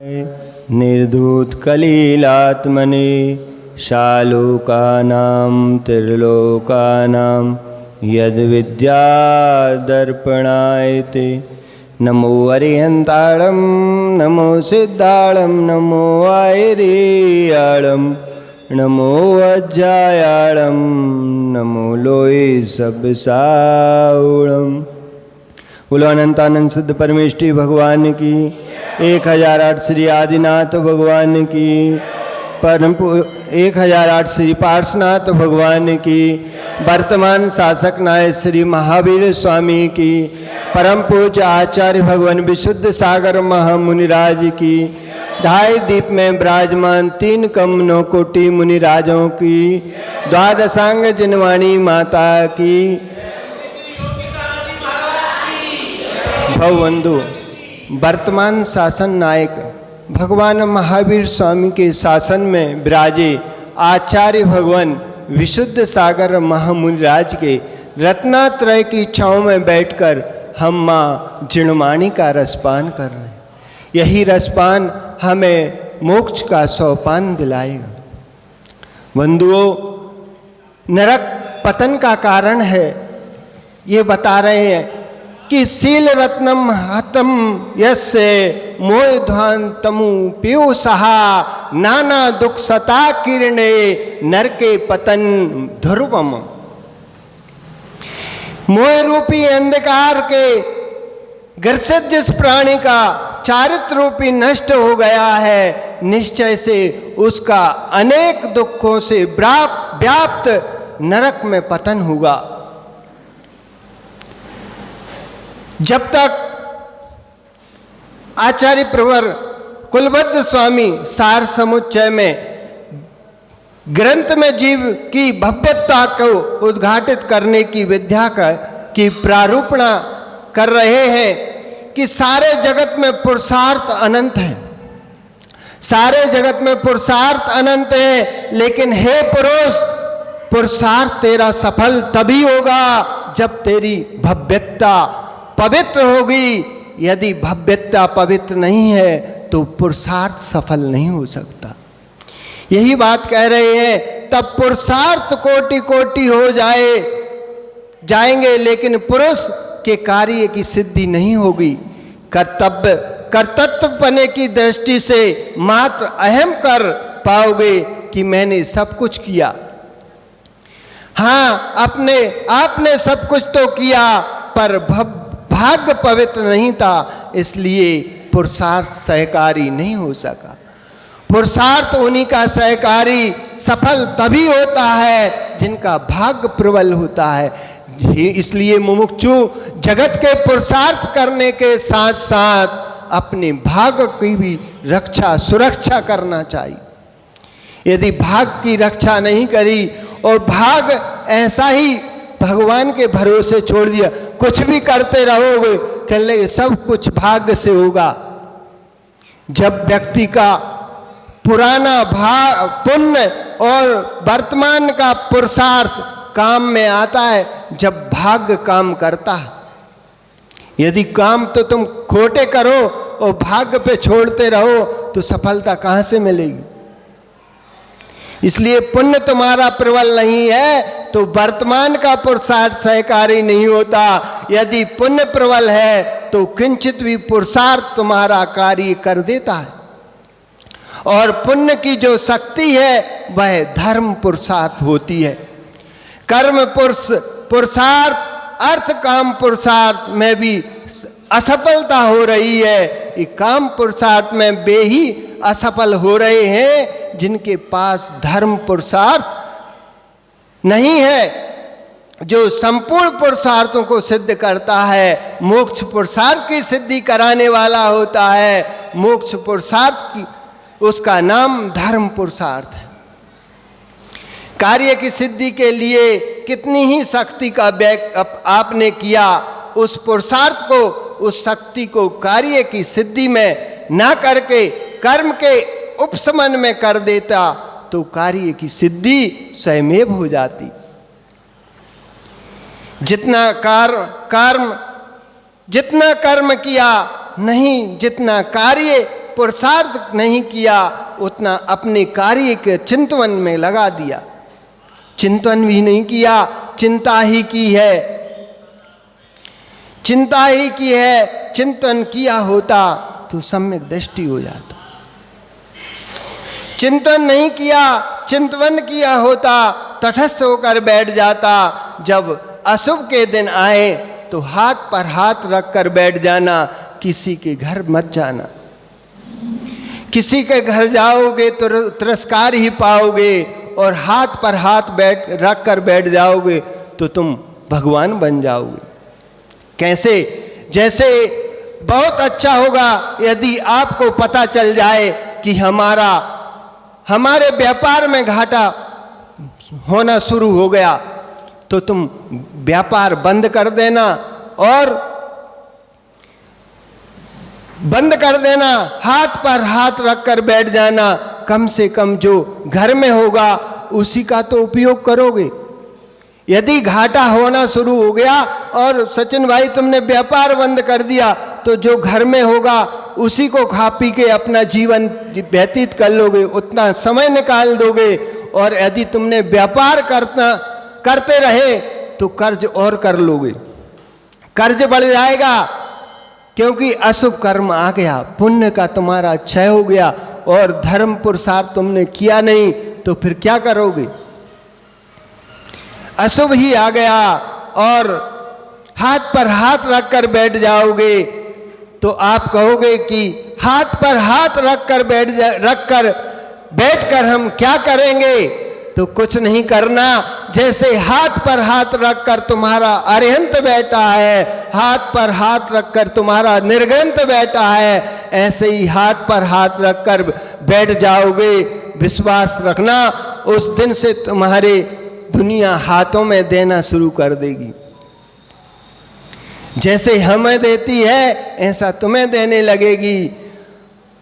निर्धूत कलीलात्मने शालोकानां त्रिलोकानां यद्विद्यादर्पणायते। नमो अरिहन्ताणं नमो सिद्धाणं नमो आयर्याणं नमो अज्जायाणं नमो लोये सबसाऊणं। बोलो अनंतानंद सिद्ध परमेष्टि भगवान की, 1008 श्री आदिनाथ भगवान की, परम 1008 श्री पार्श्वनाथ भगवान की, वर्तमान शासक नायक श्री महावीर स्वामी की, परम पूज्य आचार्य भगवान विशुद्ध सागर महामुनिराज की, 2.5 दीप में विराजमान 3 कमनों कोटि मुनिराजों की, द्वादशांग जिनवाणी माता की, भवबंधु वर्तमान शासन नायक भगवान महावीर स्वामी के शासन में विराजे आचार्य भगवान विशुद्ध सागर महामुनिराज के रत्नात्रय की छाँव में बैठकर हम माँ जिणवाणी का रसपान कर रहे हैं। यही रसपान हमें मोक्ष का सोपान दिलाएगा। बंधुओं, नरक पतन का कारण है, ये बता रहे हैं कि शील रत्नम हतम यस्य मोहध्वान तमु पियो सहा नाना दुख सता किरणे नरके पतन ध्रुवम। मोह रूपी अंधकार के ग्रसित जिस प्राणी का चारित्र रूपी नष्ट हो गया है, निश्चय से उसका अनेक दुखों से व्याप्त नरक में पतन होगा। जब तक आचार्य प्रवर कुलभद्र स्वामी सार समुच्चय में ग्रंथ में जीव की भव्यता को उद्घाटित करने की विद्या की प्रारूपणा कर रहे हैं कि सारे जगत में पुरुषार्थ अनंत है, सारे जगत में पुरुषार्थ अनंत है, लेकिन हे पुरुष, पुरुषार्थ तेरा सफल तभी होगा जब तेरी भव्यता पवित्र होगी। यदि भव्यता पवित्र नहीं है तो पुरुषार्थ सफल नहीं हो सकता। यही बात कह रहे हैं। तब पुरुषार्थ कोटि कोटि हो जाएंगे, लेकिन पुरुष के कार्य की सिद्धि नहीं होगी। कर्तव्यपने की दृष्टि से मात्र अहम कर पाओगे कि मैंने सब कुछ किया। हाँ, आपने सब कुछ तो किया, पर भाग्य पवित्र नहीं था, इसलिए पुरुषार्थ सहकारी नहीं हो सका। पुरुषार्थ उन्हीं का सहकारी सफल तभी होता है जिनका भाग्य प्रबल होता है। इसलिए मुमुक्षु जगत के पुरुषार्थ करने के साथ साथ अपने भाग्य की भी सुरक्षा करना चाहिए। यदि भाग्य की रक्षा नहीं करी और भाग्य ऐसा ही भगवान के भरोसे छोड़ दिया, कुछ भी करते रहोगे, कल सब कुछ भाग्य से होगा। जब व्यक्ति का पुराना पुण्य और वर्तमान का पुरुषार्थ काम में आता है, जब भाग्य काम करता है। यदि काम तो तुम खोटे करो और भाग्य पे छोड़ते रहो तो सफलता कहाँ से मिलेगी। इसलिए पुण्य तुम्हारा प्रबल नहीं है तो वर्तमान का पुरुषार्थ सहकारी नहीं होता। यदि पुण्य प्रबल है तो किंचित भी पुरुषार्थ तुम्हारा कार्य कर देता है। और पुण्य की जो शक्ति है वह धर्म पुरुषार्थ होती है। कर्म पुरुषार्थ अर्थ काम पुरुषार्थ में भी असफलता हो रही है। ये काम पुरुषार्थ में वे ही असफल हो रहे हैं जिनके पास धर्म पुरुषार्थ नहीं है, जो संपूर्ण पुरुषार्थों को सिद्ध करता है। मोक्ष पुरुषार्थ की सिद्धि कराने वाला होता है। मोक्ष पुरुषार्थ की उसका नाम धर्म पुरुषार्थ है। कार्य की सिद्धि के लिए कितनी ही शक्ति का व्यय आपने किया, उस पुरुषार्थ को, उस शक्ति को कार्य की सिद्धि में ना करके कर्म के उपशमन में कर देता तो कार्य की सिद्धि स्वयमेव हो जाती। जितना कर्म किया नहीं, जितना कार्य पुरुषार्थ नहीं किया, उतना अपने कार्य के चिंतन में लगा दिया। चिंतन भी नहीं किया, चिंता ही की है, चिंता ही की है। चिंतन किया होता तो सम्यक दृष्टि हो जाता। चिंतन नहीं किया, चिंतन किया होता, तटस्थ होकर बैठ जाता। जब अशुभ के दिन आए तो हाथ पर हाथ रख कर बैठ जाना, किसी के घर मत जाना। किसी के घर जाओगे तो तिरस्कार ही पाओगे, और हाथ पर हाथ रख कर बैठ जाओगे तो तुम भगवान बन जाओगे। कैसे? जैसे बहुत अच्छा होगा यदि आपको पता चल जाए कि हमारे व्यापार में घाटा होना शुरू हो गया, तो तुम व्यापार बंद कर देना, और बंद कर देना, हाथ पर हाथ रखकर बैठ जाना। कम से कम जो घर में होगा उसी का तो उपयोग करोगे। यदि घाटा होना शुरू हो गया और सचिन भाई तुमने व्यापार बंद कर दिया, तो जो घर में होगा उसी को खा पी के अपना जीवन व्यतीत कर लोगे, उतना समय निकाल दोगे। और यदि तुमने व्यापार करते रहे तो कर्ज और कर लोगे, कर्ज बढ़ जाएगा, क्योंकि अशुभ कर्म आ गया, पुण्य का तुम्हारा क्षय हो गया, और धर्म पुरुषार्थ तुमने किया नहीं, तो फिर क्या करोगे? अशुभ ही आ गया, और हाथ पर हाथ रखकर बैठ जाओगे तो आप कहोगे कि हाथ पर हाथ रखकर बैठकर हम क्या करेंगे? तो कुछ नहीं करना। जैसे हाथ पर हाथ रखकर तुम्हारा अरिहंत बैठा है, हाथ पर हाथ रखकर तुम्हारा निर्ग्रंथ बैठा है, ऐसे ही हाथ पर हाथ रखकर बैठ जाओगे। विश्वास रखना, उस दिन से तुम्हारे दुनिया हाथों में देना शुरू कर देगी। जैसे हमें देती है ऐसा तुम्हें देने लगेगी।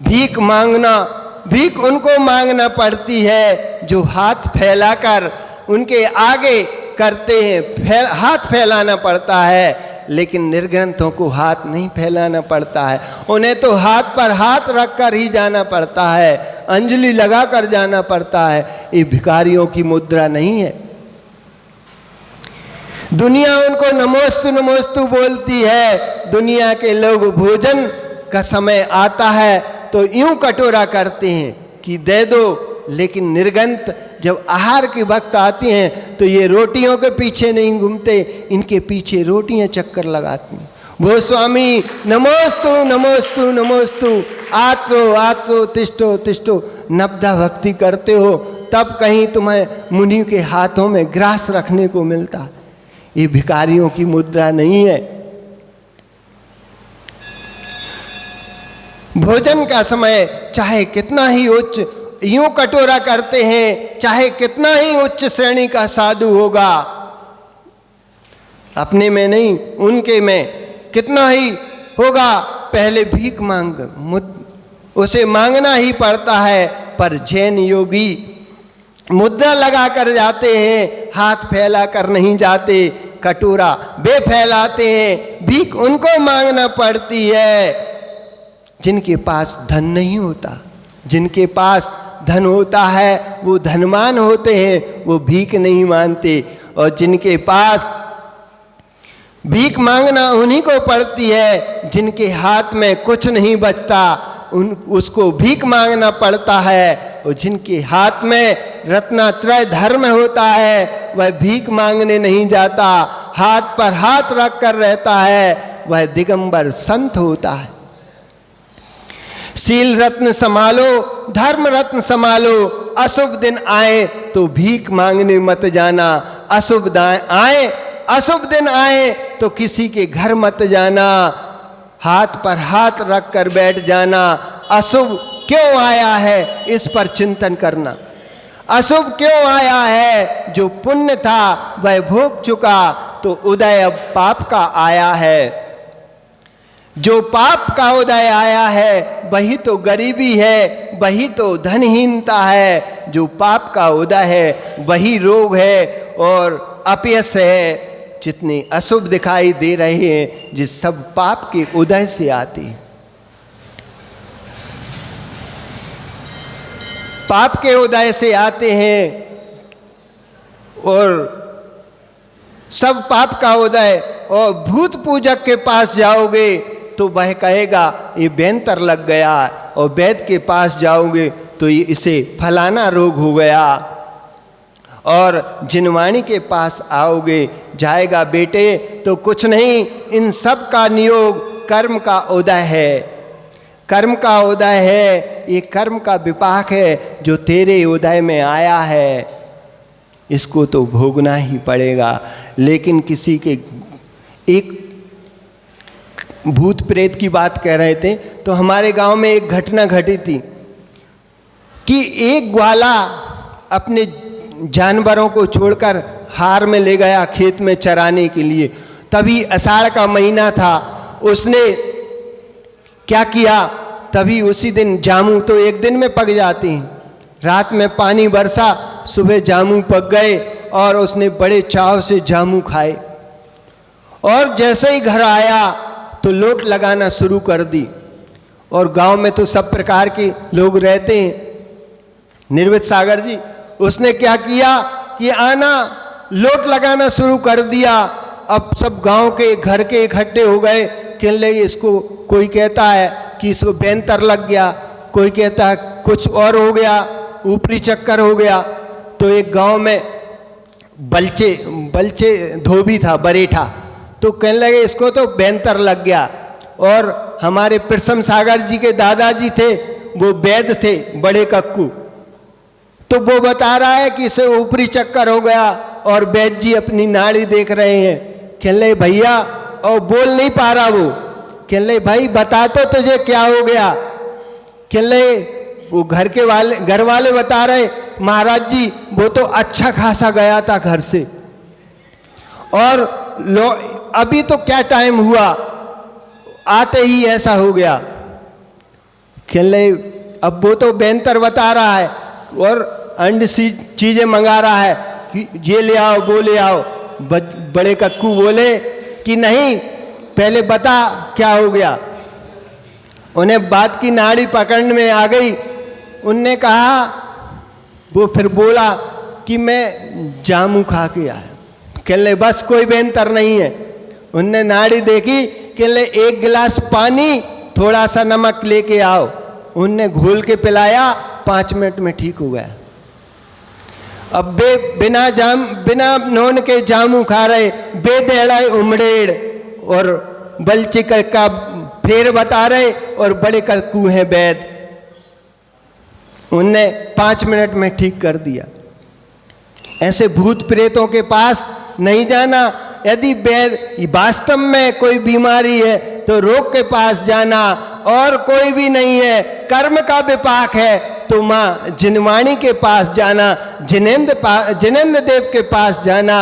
भीख उनको मांगना पड़ती है जो हाथ फैलाकर उनके आगे करते हैं, हाथ फैलाना पड़ता है, लेकिन निर्ग्रंथों को हाथ नहीं फैलाना पड़ता है। उन्हें तो हाथ पर हाथ रखकर ही जाना पड़ता है, अंजलि लगाकर जाना पड़ता है। ये भिखारियों की मुद्रा नहीं है। दुनिया उनको नमोस्तु नमोस्तु बोलती है। दुनिया के लोग भोजन का समय आता है तो यूं कटोरा करते हैं कि दे दो, लेकिन निर्गंत जब आहार की वक्त आती हैं तो ये रोटियों के पीछे नहीं घूमते, इनके पीछे रोटियां चक्कर लगाती हैं। वो स्वामी नमोस्तु नमोस्तु नमोस्तु, आत्रो आत्रो तिष्ठो तिष्ठो, नब्दा भक्ति करते हो तब कहीं तुम्हें मुनि के हाथों में ग्रास रखने को मिलता है। ये भिखारियों की मुद्रा नहीं है। भोजन का समय चाहे कितना ही उच्च, यूं कटोरा करते हैं, चाहे कितना ही उच्च श्रेणी का साधु होगा, अपने में नहीं उनके में कितना ही होगा, पहले भीख उसे मांगना ही पड़ता है। पर जैन योगी मुद्रा लगा कर जाते हैं, हाथ फैला कर नहीं जाते, कटोरा वे फैलाते हैं। भीख उनको मांगना पड़ती है जिनके पास धन नहीं होता। जिनके पास धन होता है वो धनवान होते हैं, वो भीख नहीं मांगते। और जिनके पास भीख मांगना उन्हीं को पड़ती है जिनके हाथ में कुछ नहीं बचता, उसको भीख मांगना पड़ता है। और जिनके हाथ में रत्नात्रय धर्म होता है वह भीख मांगने नहीं जाता, हाथ पर हाथ रख कर रहता है, वह दिगंबर संत होता है। शील रत्न संभालो, धर्म रत्न संभालो। अशुभ दिन आए तो भीख मांगने मत जाना। अशुभ दिन आए तो किसी के घर मत जाना, हाथ पर हाथ रख कर बैठ जाना। अशुभ क्यों आया है इस पर चिंतन करना। अशुभ क्यों आया है? जो पुण्य था वह भोग चुका, तो उदय अब पाप का आया है। जो पाप का उदय आया है वही तो गरीबी है, वही तो धनहीनता है। जो पाप का उदय है वही रोग है और अपयश है। जितने अशुभ दिखाई दे रहे हैं जिस सब पाप के उदय से आते हैं। पाप के उदय से आते हैं और सब पाप का उदय, और भूत पूजक के पास जाओगे तो वह कहेगा ये बेंतर लग गया, और वैद्य के पास जाओगे तो ये इसे फलाना रोग हो गया, और जिनवाणी के पास आओगे जाएगा बेटे तो कुछ नहीं, इन सब का नियोग कर्म का उदय है, कर्म का उदय है, ये कर्म का विपाक है जो तेरे उदय में आया है, इसको तो भोगना ही पड़ेगा। लेकिन किसी के, एक भूत प्रेत की बात कह रहे थे, तो हमारे गांव में एक घटना घटी थी कि एक ग्वाला अपने जानवरों को छोड़कर हार में ले गया खेत में चराने के लिए। तभी आषाढ़ का महीना था, उसने क्या किया, तभी उसी दिन जामुन तो एक दिन में पक जाते हैं, रात में पानी बरसा, सुबह जामुन पक गए और उसने बड़े चाव से जामुन खाए, और जैसे ही घर आया तो लोट लगाना शुरू कर दी। और गांव में तो सब प्रकार के लोग रहते हैं। निर्वित सागर जी, उसने क्या किया कि आना लोट लगाना शुरू कर दिया। अब सब गांव के घर के इकट्ठे हो गए, कहने लगे इसको, कोई कहता है कि इसको बेंतर लग गया, कोई कहता है कुछ और हो गया, ऊपरी चक्कर हो गया। तो एक गांव में बलचे धोबी था, बरेठा, तो कहने लगे इसको तो बेंतर लग गया। और हमारे प्रसम सागर जी के दादाजी थे, वो वैद्य थे, बड़े कक्कू, तो वो बता रहा है कि इसे ऊपरी चक्कर हो गया, और वैद्य जी अपनी नाड़ी देख रहे हैं। कहने लगे भैया, और बोल नहीं पा रहा वो, कहने लगे भाई बता तो तुझे क्या हो गया। कहने लगे, वो घर वाले बता रहे महाराज जी वो तो अच्छा खासा गया था घर से, और अभी तो क्या टाइम हुआ, आते ही ऐसा हो गया। कहने लगे अब वो तो बेंतर बता रहा है और अंड सी चीज़ें मंगा रहा है कि ये ले आओ वो ले आओ। बड़े कक्कू बोले कि नहीं, पहले बता क्या हो गया। उन्हें बात की नाड़ी पकड़ने में आ गई। उनने कहा, वो फिर बोला कि मैं जामू खा के आया। कहने लगे बस कोई बेंतर नहीं है। उनने नाड़ी देखी, कहने लगे एक गिलास पानी थोड़ा सा नमक लेके आओ। उनने घोल के पिलाया, 5 मिनट में ठीक हो गया। अब बिना नोन के जामू खा रहे, बेदेड़ा उमड़ेड़ और बलचिक का फेर बता रहे, और बड़े कक्कू हैं वैद, उनने 5 मिनट में ठीक कर दिया। ऐसे भूत प्रेतों के पास नहीं जाना। यदि वैद वास्तव में कोई बीमारी है तो रोग के पास जाना, और कोई भी नहीं है, कर्म का विपाक है तो माँ जिनवाणी के पास जाना, जिनेंद्र देव के पास जाना,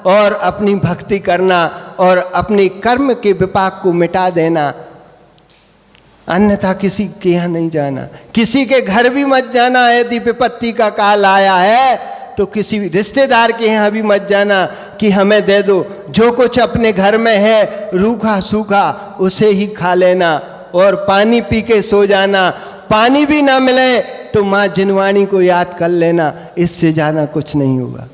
और अपनी भक्ति करना और अपनी कर्म के विपाक को मिटा देना। अन्यथा किसी के यहाँ नहीं जाना, किसी के घर भी मत जाना। यदि विपत्ति का काल आया है तो किसी रिश्तेदार के यहाँ भी मत जाना कि हमें दे दो। जो कुछ अपने घर में है रूखा सूखा उसे ही खा लेना, और पानी पी के सो जाना। पानी भी ना मिले तो माँ जिनवाणी को याद कर लेना, इससे ज़्यादा कुछ नहीं होगा।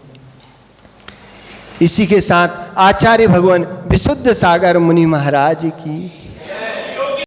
इसी के साथ आचार्य भगवान विशुद्ध सागर मुनि महाराज की